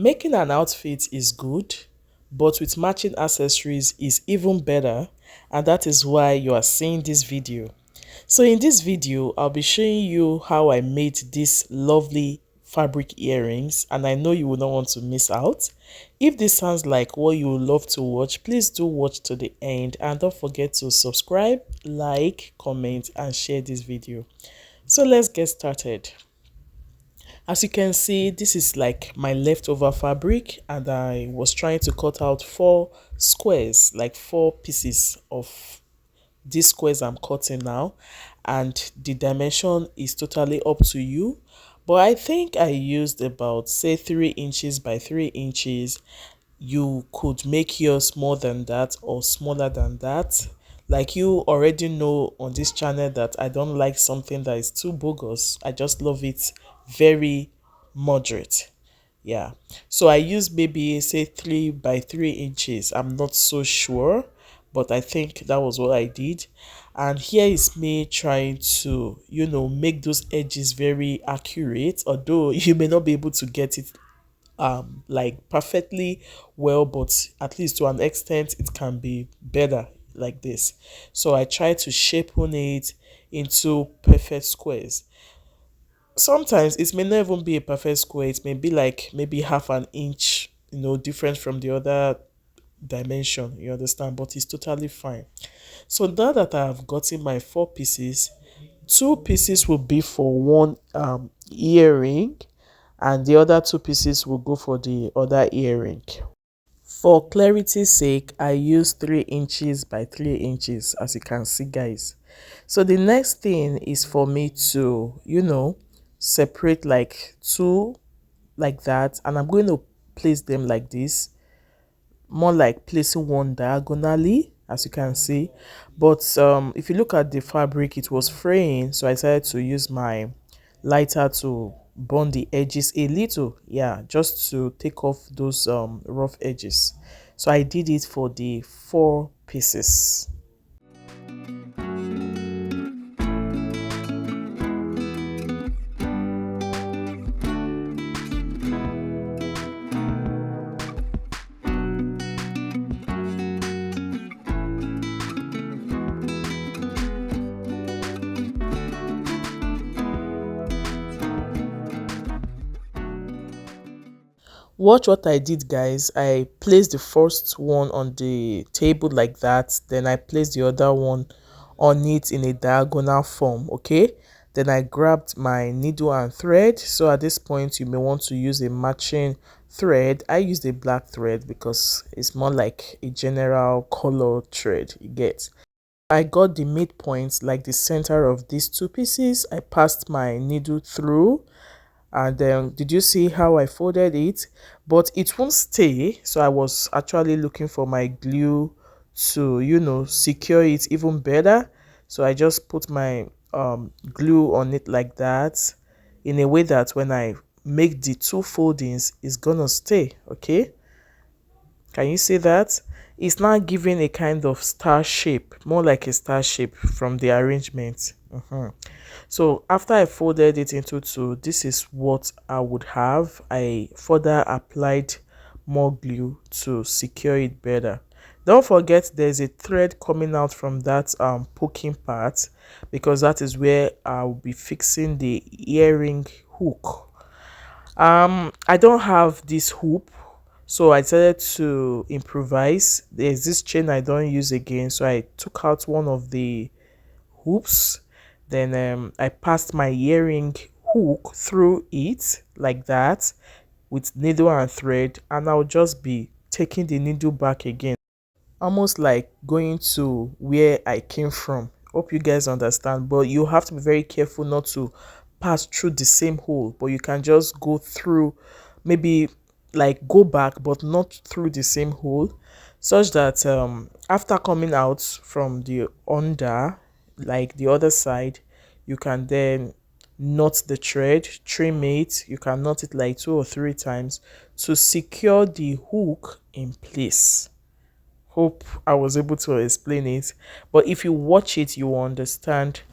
Making an outfit is good, but with matching accessories is even better, and that is why you are seeing this video. So in this video, I'll be showing you how I made these lovely fabric earrings, and I know you will not want to miss out. If this sounds like what you would love to watch, please do watch to the end, and don't forget to subscribe, like, comment, and share this video. So let's get started. As you can see, this is like my leftover fabric, and I was trying to cut out 4 squares, like 4 pieces of these squares I'm cutting now, and the dimension is totally up to you. But I think I used about, say, 3 inches by 3 inches. You could make yours more than that or smaller than that. Like you already know on this channel that I don't like something that is too bogus. I just love it very moderate. Yeah, so I use maybe, say, 3 by 3 inches. I'm not so sure, but I think that was what I did. And here is me trying to, make those edges very accurate, although you may not be able to get it like perfectly well, but at least to an extent it can be better like this. So I try to shape on it into perfect squares. Sometimes it may not even be a perfect square, it may be like maybe half an inch, different from the other dimension, you understand, but it's totally fine. So now that I have gotten my 4 pieces, 2 pieces will be for one earring, and the other 2 pieces will go for the other earring. For clarity's sake, I use 3 inches by 3 inches, as you can see, guys. So the next thing is for me to, separate like 2 like that, and I'm going to place them like this, more like placing one diagonally, as you can see. But if you look at the fabric, it was fraying, so I decided to use my lighter to burn the edges a little, yeah, just to take off those rough edges. So I did it for the 4 pieces. Watch what I did, guys. I placed the first one on the table like that, then I placed the other one on it in a diagonal form. Okay, then I grabbed my needle and thread. So at this point you may want to use a matching thread. I used a black thread because it's more like a general color thread, you get. I got the midpoint, like the center of these 2 pieces. I passed my needle through, and then did you see how I folded it? But it won't stay, so I was actually looking for my glue to, secure it even better. So I just put my glue on it like that, in a way that when I make the 2 foldings, it's gonna stay. Okay, can you see that? It's now giving a kind of star shape, more like a star shape from the arrangement. So after I folded it into 2, this is what I would have. I further applied more glue to secure it better. Don't forget there's a thread coming out from that poking part, because that is where I'll be fixing the earring hook. I don't have this hoop, so I decided to improvise. There's this chain I don't use again, so I took out one of the hoops. Then I passed my earring hook through it like that with needle and thread, and I'll just be taking the needle back again, almost like going to where I came from. Hope you guys understand, but you have to be very careful not to pass through the same hole, but you can just go through, maybe like go back but not through the same hole, such that after coming out from the under, like the other side, you can then knot the thread, trim it. You can knot it like 2 or 3 times to secure the hook in place. Hope I was able to explain it, but if you watch it you will understand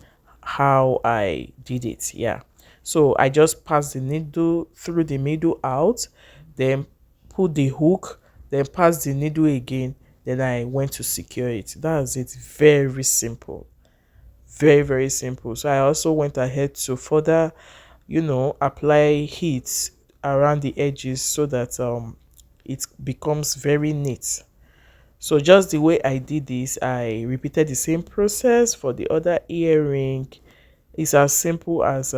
how I did it. Yeah, so I just passed the needle through the middle out, then put the hook, then pass the needle again, then I went to secure it. That's it. Very simple. Very, very simple. So I also went ahead to further, apply heat around the edges so that it becomes very neat. So just the way I did this, I repeated the same process for the other earring. It's as simple as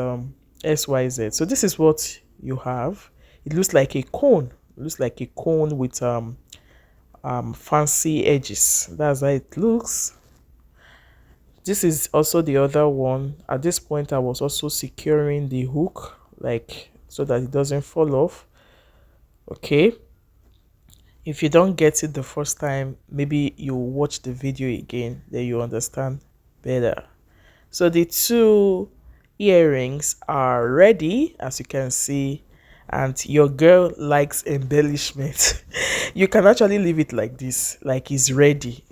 XYZ. So this is what you have. It looks like a cone. It looks like a cone with fancy edges. That's how it looks. This is also the other one. At this point, I was also securing the hook, like so that it doesn't fall off. Okay. If you don't get it the first time, maybe you watch the video again, then you understand better. So the two earrings are ready, as you can see, and your girl likes embellishment. You can actually leave it like this, like it's ready,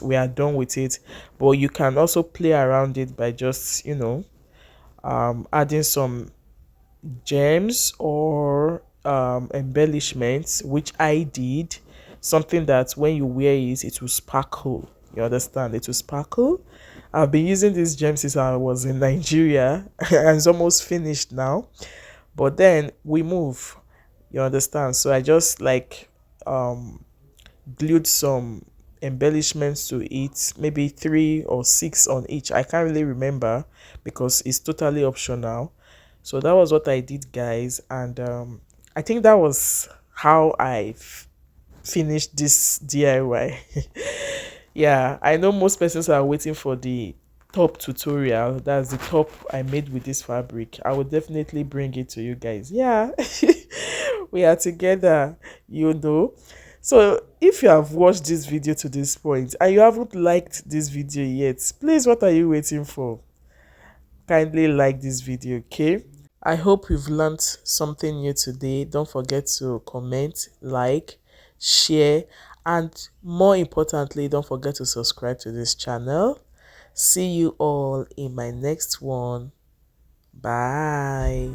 we are done with it. But you can also play around it by just adding some gems or embellishments, which I did. Something that when you wear it will sparkle. You understand? It will sparkle. I've been using these gems since I was in Nigeria and it's almost finished now. But then we move. You understand? So I just like glued some embellishments to it, maybe 3 or 6 on each. I can't really remember because it's totally optional. So that was what I did, guys, and I think that was how I finished this DIY. Yeah, I know most persons are waiting for the top tutorial. That's the top I made with this fabric. I will definitely bring it to you guys. Yeah. We are together, so if you have watched this video to this point and you haven't liked this video yet, please, what are you waiting for? Kindly like this video, okay? I hope you've learned something new today. Don't forget to comment, like, share, and more importantly, don't forget to subscribe to this channel. See you all in my next one. Bye.